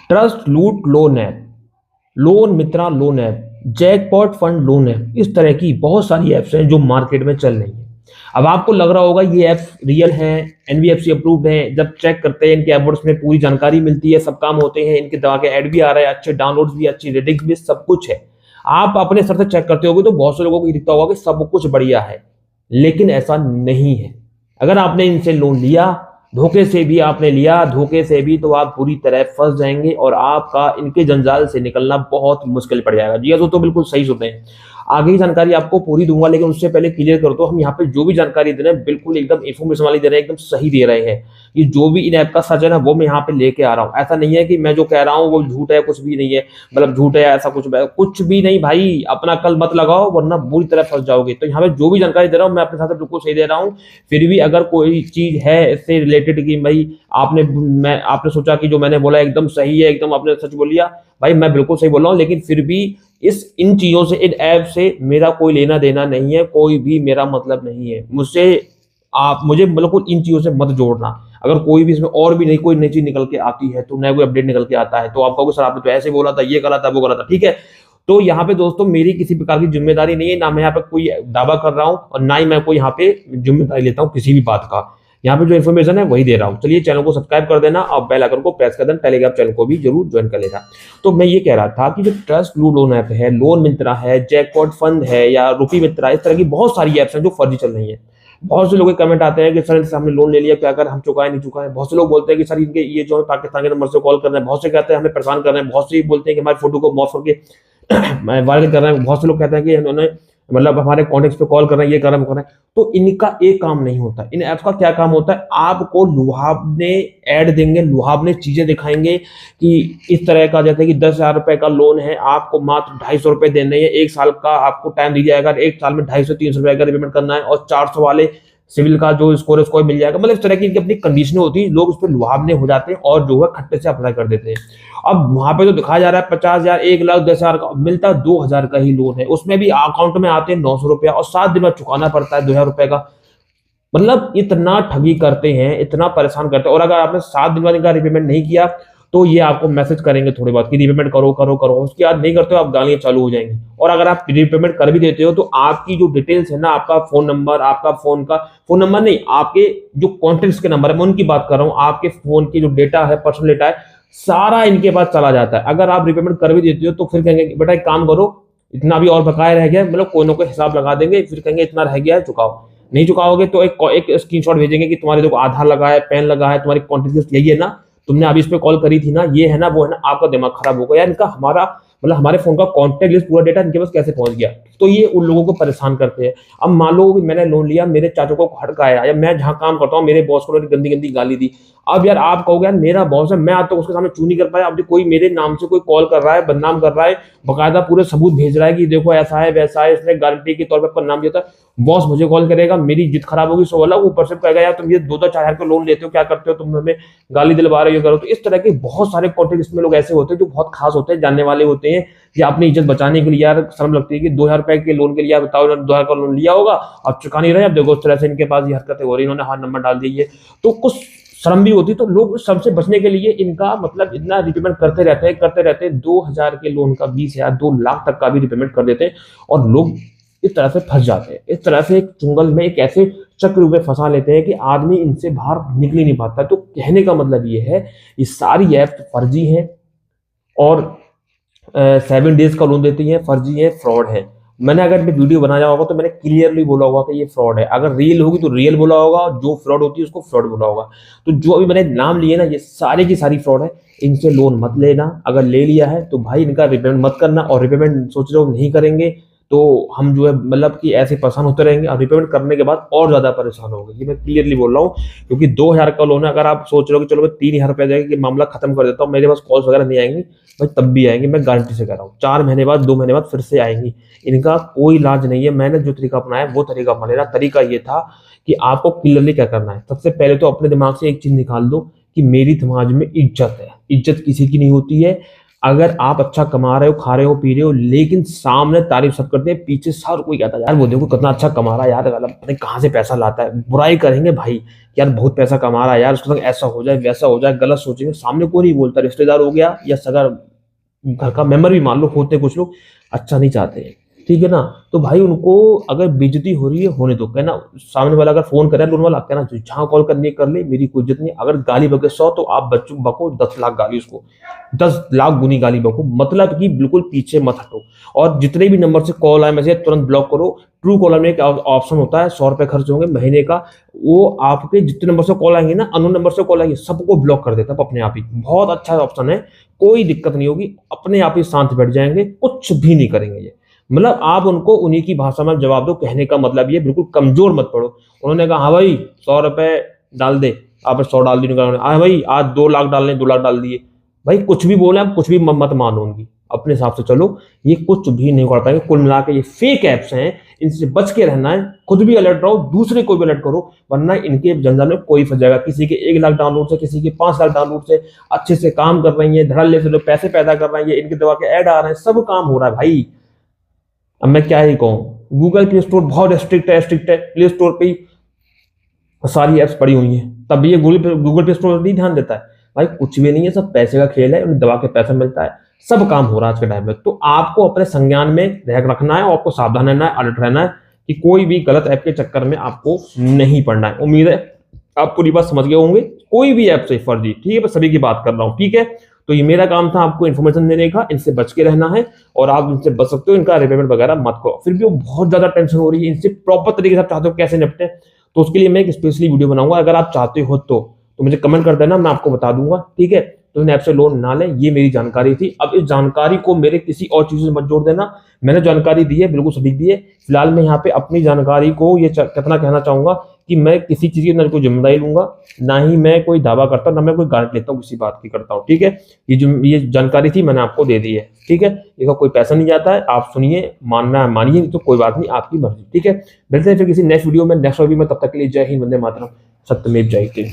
Trust लूट loan app, loan Mitra loan app, jackpot fund loan app, इस तरह की बहुत सारी ऐप्स हैं जो मार्केट में चल रही हैं। अब आपको लग रहा होगा ये ऐप रियल है, एनबीएफसी अप्रूव्ड है। जब चेक करते हैं इनके एडवर्ड्स में पूरी जानकारी मिलती है, सब काम होते हैं, इनके दवा के ऐड भी आ रहे हैं, अच्छे डाउनलोड्स भी, अच्छी रेटिंग्स भी, सब कुछ है। आप अपने सर से चेक करते होगे तो बहुत से लोगों को ये दिखता होगा कि सब कुछ बढ़िया है, लेकिन ऐसा नहीं है। अगर आपने इनसे लोन लिया, धोखे से भी आपने लिया, धोखे से भी, तो आप पूरी तरह फंस जाएंगे और आपका इनके जंजाल से निकलना बहुत मुश्किल पड़ जाएगा। जी तो बिल्कुल सही सुनते हैं। आगे की जानकारी आपको पूरी दूंगा, लेकिन उससे पहले क्लियर कर दो, हम यहाँ पे जो भी जानकारी दे रहे हैं बिल्कुल एकदम इन्फॉर्मेशन वाली दे रहे हैं, एकदम सही दे रहे हैं। ये जो भी इन ऐप का सच है ना, वो मैं यहाँ पे लेके आ रहा हूँ। ऐसा नहीं है कि मैं जो कह रहा हूँ वो झूठ है, कुछ भी नहीं है, मतलब झूठ है ऐसा कुछ भी नहीं भाई। अपना कल मत लगाओ वरना बुरी तरह फंस जाओगे। तो यहाँ पे जो भी जानकारी दे रहा हूँ मैं अपने साथ से बिल्कुल सही दे रहा हूँ। फिर भी अगर कोई चीज है इससे रिलेटेड कि भाई आपने सोचा कि जो मैंने बोला एकदम सही है, एकदम आपने सच बोल लिया, भाई मैं बिल्कुल सही बोल रहा हूँ। लेकिन फिर भी इन चीजों से, इन ऐप से मेरा कोई लेना देना नहीं है, कोई भी मेरा मतलब नहीं है। मुझे बिल्कुल इन चीजों से मत जोड़ना। अगर कोई भी इसमें और भी नहीं कोई नई चीज निकल के आती है, तो नया कोई अपडेट निकल के आता है, तो आप कहोगे सर आपने तो ऐसे बोला था, ये करा था, वो करा था, ठीक है। तो यहाँ पे दोस्तों मेरी किसी प्रकार की जिम्मेदारी नहीं है, ना मैं यहाँ पे कोई दावा कर रहा हूँ और ना ही मैं कोई यहाँ पे जिम्मेदारी लेता हूँ किसी भी बात का। यहाँ पे जो इन्फॉर्मेशन है वही दे रहा हूँ। चलिए चैनल को सब्सक्राइब कर देना और बेल आइकन को प्रेस कर देना, टेलीग्राम चैनल को भी जरूर ज्वाइन कर लेना। तो मैं ये कह रहा था कि जो ट्रस्ट ब्लू लोन ऐप है, लोन मित्रा है, जैकपॉट फंड है या रुपी मित्रा, इस तरह की बहुत सारी ऐप्स हैं जो फर्जी चल रही है। बहुत से लोग कमेंट आते हैं कि सर इनसे हमने लोन ले लिया, क्या कर हम चुकाए नहीं चुकाए। बहुत से लोग बोलते हैं कि सर इनके ये जो है पाकिस्तान के नंबर से कॉल कर रहे हैं, बहुत से कहते हैं हमें परेशान कर रहे हैं, बहुत से बोलते हैं कि हमारी फोटो को मॉर्फ करके वायरल कर रहे हैं, बहुत से लोग कहते हैं कि उन्होंने मतलब हमारे कॉन्टेक्ट पे कॉल कर रहे हैं, ये कर रहे हैं, वो कर रहे हैं। तो इनका एक काम नहीं होता। इन ऐप्स का क्या काम होता है, आपको लुभावने ऐड देंगे, लुभावने चीजें दिखाएंगे कि इस तरह का, जैसे कि 10,000 रुपए का लोन है, आपको मात्र 250 रुपए देने हैं, 1 साल का आपको टाइम दिया जाएगा, 1 साल में 250-300 रुपए का रिपेमेंट करना है और 400 वाले सिविल का जो स्कोर है उसको मिल जाएगा। मतलब इस तरह की इनकी अपनी कंडीशनें होती है, लोग उस पर लुभावने हो जाते हैं और जो है खट्टे से अप्लाई कर देते हैं। अब वहां पे तो दिखाया जा रहा है 50,000, 1 लाख, 10,000 का, मिलता 2,000 का ही लोन है। उसमें भी अकाउंट में आते हैं 900 रुपया और 7 दिन बाद चुकाना पड़ता है 2,000 रुपए का। मतलब इतना ठगी करते हैं, इतना परेशान करते हैं। और अगर आपने 7 दिन बाद इनका रिपेमेंट नहीं किया तो ये आपको मैसेज करेंगे थोड़ी बहुत कि रिपेमेंट करो करो करो। उसके बाद नहीं करते हो आप, गालियां चालू हो जाएंगी। और अगर आप रिपेमेंट कर भी देते हो तो आपकी जो डिटेल्स है ना, आपका फोन नंबर, आपका फोन नंबर नहीं, आपके जो कॉन्टेक्ट के नंबर है, मैं उनकी बात कर रहा हूँ, आपके फोन की जो डेटा है, पर्सनल डेटा है, सारा इनके पास चला जाता है। अगर आप रिपेमेंट कर भी देते हो तो फिर कहेंगे बेटा एक काम करो, इतना भी और बकाया रह गया, मतलब कोई ना कोई हिसाब लगा देंगे, फिर कहेंगे इतना रह गया है चुकाओ। नहीं चुकाओगे तो एक स्क्रीनशॉट भेजेंगे कि तुम्हारे देखो आधार लगा है, पैन लगा है, तुम्हारी कॉन्टेक्ट लिस्ट यही है ना, तुमने अभी इस पे कॉल करी थी ना, ये है ना, वो है ना। आपका दिमाग खराब होगा यार, इनका हमारा मतलब हमारे फोन का कॉन्टेक्ट लिस्ट पूरा डेटा इनके पास कैसे पहुंच गया। तो ये उन लोगों को परेशान करते हैं। अब मान लो कि मैंने लोन लिया, मेरे चाचा को हड़काया, या मैं जहां काम करता हूँ मेरे बॉस को गंदी गंदी गाली दी। अब यार आप कहोगे यार मेरा बॉस है, मैं आज तक उसके सामने चू नहीं कर पाया। अब कोई मेरे नाम से कोई कॉल कर रहा है, बदनाम कर रहा है, बकायदा पूरे सबूत भेज रहा है कि देखो ऐसा है वैसा है, इसने गारंटी के तौर पर अपना नाम दिया था। बॉस मुझे कॉल करेगा, मेरी इज्जत खराब होगी, सो अलग, ऊपर से कहेगा यार तुम ये 2-4 हजार का लोन लेते हो, क्या करते हो तुम, हमें गाली दिलवा रहे हो, करो। तो इस तरह के बहुत सारे कॉन्टेक्ट में लोग ऐसे होते हैं जो बहुत खास होते हैं, जानने वाले होते हैं, या अपनी इज्जत बचाने के लिए। यार शर्म लगती है कि 2,000 रुपए के लोन के लिए, बताओ 2,000 का लोन लिया होगा, अब चुका नहीं रहे, अब देखो इस तरह से इनके पास ये हरकतें हो रही, इन्होंने हाथ नंबर डाल दिए। तो कुछ शर्म भी होती। तो लोग उस शर्म से बचने के लिए इनका मतलब इतना रिपेमेंट करते रहते हैं। 2,000 के लोन का 20,000, 2 लाख तक का भी रिपेमेंट कर देते हैं और लोग इस तरह से फंस जाते हैं। इस तरह से एक चुंगल में, एक ऐसे चक्र में फंसा लेते हैं कि आदमी इनसे बाहर निकल ही नहीं पाता। तो कहने का मतलब ये है, ये सारी ऐप फर्जी है और 7 डेज का लोन देती है, फर्जी है, फ्रॉड है। मैंने अगर वीडियो बनाया होगा तो मैंने क्लियरली बोला होगा कि ये फ्रॉड है। अगर रियल होगी तो रियल बोला होगा, और जो फ्रॉड होती है उसको फ्रॉड बोला होगा। तो जो अभी मैंने नाम लिए ना, ये सारे की सारी फ्रॉड है। इनसे लोन मत लेना, अगर ले लिया है तो भाई इनका रिपेमेंट मत करना। और रिपेमेंट सोच रहे हो नहीं करेंगे तो हम जो है मतलब कि ऐसे परेशान होते रहेंगे, और रिपेमेंट करने के बाद और ज्यादा परेशान होंगे। ये मैं क्लियरली बोल रहा हूँ, क्योंकि 2,000 का लोन है। अगर आप सोच रहे हो कि चलो मैं 3,000 रुपए जाएगा मामला खत्म कर देता हूँ, मेरे पास कॉल्स वगैरह नहीं आएंगी, भाई तब भी आएंगी, मैं गारंटी से कह रहा हूँ। 4 महीने बाद, 2 महीने बाद फिर से आएंगी। इनका कोई इलाज नहीं है। मैंने जो तरीका अपनाया वो तरीका अपना लेना। तरीका ये था कि आपको क्लियरली क्या करना है। सबसे पहले तो अपने दिमाग से एक चीज निकाल दो कि मेरी समाज में इज्जत है, इज्जत किसी की नहीं होती है। अगर आप अच्छा कमा रहे हो, खा रहे हो, पी रहे हो, लेकिन सामने तारीफ सब करते हैं, पीछे हर कोई कहता है यार वो देखो कितना अच्छा कमा रहा है यार, मतलब पता नहीं कहाँ से पैसा लाता है, बुराई करेंगे भाई, यार बहुत पैसा कमा रहा है यार, उसके संग ऐसा हो जाए वैसा हो जाए, गलत सोचेंगे, सामने कोई नहीं बोलता, रिश्तेदार हो गया या सगा घर का मेंबर भी मान लो, होते कुछ लोग अच्छा नहीं चाहते हैं, ठीक है ना। तो भाई उनको अगर बेइज्जती हो रही है होने दो, कहना सामने वाला अगर फोन करे लोन वाला, कहना जहां कॉल करनी है कर ले, मेरी कोई इज्जत नहीं। अगर गाली बके 100 तो आप बच्चों बको 10 लाख गाली, उसको 10 लाख गुनी गाली बको, मतलब कि बिल्कुल पीछे मत हटो। और जितने भी नंबर से कॉल आए मैसेज तुरंत ब्लॉक करो। ट्रू कॉलर में एक ऑप्शन होता है, 100 रुपए खर्च होंगे महीने का, वो आपके जितने नंबर से कॉल आएंगे ना, अननोन नंबर से कॉल आएंगे, सबको ब्लॉक कर देता है अपने आप ही। बहुत अच्छा ऑप्शन है, कोई दिक्कत नहीं होगी, अपने आप ही शांत बैठ जाएंगे, कुछ भी नहीं करेंगे ये। मतलब आप उनको उन्हीं की भाषा में जवाब दो, कहने का मतलब ये बिल्कुल कमजोर मत पड़ो। उन्होंने कहा हाँ भाई 100 रुपए डाल दे, आप 100 डाल दी, हाँ भाई आज 2 लाख डालने, 2 लाख डाल दिए। भाई कुछ भी बोले आप, कुछ भी मत मानो उनकी, अपने हिसाब से चलो, ये कुछ भी नहीं कर पाएंगे। कुल मिला के ये फेक एप्स हैं, इनसे बच के रहना है, खुद भी अलर्ट रहो, दूसरे को भी अलर्ट करो, वरना इनके जंजाल में कोई फंस जाएगा। किसी के 1 लाख डाउनलोड से, किसी के 5 लाख डाउनलोड से, अच्छे से काम कर रही है, धड़ल्ले से लोग पैसे पैदा कर रहे हैं, इनके दवा के ऐड आ रहे हैं, सब काम हो रहा है भाई। अब मैं क्या ही कहूँ, गूगल प्ले स्टोर बहुत स्ट्रिक्ट है, स्ट्रिक्ट है, प्ले स्टोर पे ही सारी एप्स पड़ी हुई हैं, तब भी ये गूगल पे स्टोर नहीं ध्यान देता है। भाई कुछ भी नहीं है, सब पैसे का खेल है, उन्हें दबा के पैसा मिलता है, सब काम हो रहा है आज के टाइम में। तो आपको अपने संज्ञान में रखना है और आपको सावधान रहना है, अलर्ट रहना है कि कोई भी गलत ऐप के चक्कर में आपको नहीं पड़ना है। उम्मीद है आप पूरी बात समझ गए होंगे, कोई भी ऐप से फर्जी, ठीक है, मैं सभी की बात कर रहा हूँ, ठीक है। तो ये मेरा काम था आपको इन्फॉर्मेशन देने का, इनसे बच के रहना है और आप इनसे बच सकते हो, इनका रिपेमेंट वगैरह मत करो। फिर भी वो बहुत ज्यादा टेंशन हो रही है, इनसे प्रॉपर तरीके से आप चाहते हो कैसे निपटे, तो उसके लिए मैं एक स्पेशली वीडियो बनाऊंगा, अगर आप चाहते हो तो मुझे कमेंट कर देना, मैं आपको बता दूंगा, ठीक है। तो इन ऐप से लोन ना लें, ये मेरी जानकारी थी। अब इस जानकारी को मेरे किसी और चीज से मत जोड़ देना, मैंने जानकारी दी है बिल्कुल सटीक दी है। फिलहाल मैं यहाँ पे अपनी जानकारी को ये कितना कहना चाहूंगा कि मैं किसी चीज की ना कोई जिम्मेदारी लूंगा, ना ही मैं कोई दावा करता हूं, ना मैं कोई गारंटी लेता हूँ किसी बात की करता हूँ, ठीक है। ये जानकारी थी मैंने आपको दे दी है, ठीक है। इसका कोई पैसा नहीं जाता है, आप सुनिए, मानना है मानिए, तो कोई बात नहीं, आपकी मर्जी, ठीक है। मिलते हैं फिर किसी नेक्स्ट वीडियो में, नेक्स्ट वीडियो में, तब तक के लिए जय हिंद, वंदे मातरम, सत्यमेव जयते।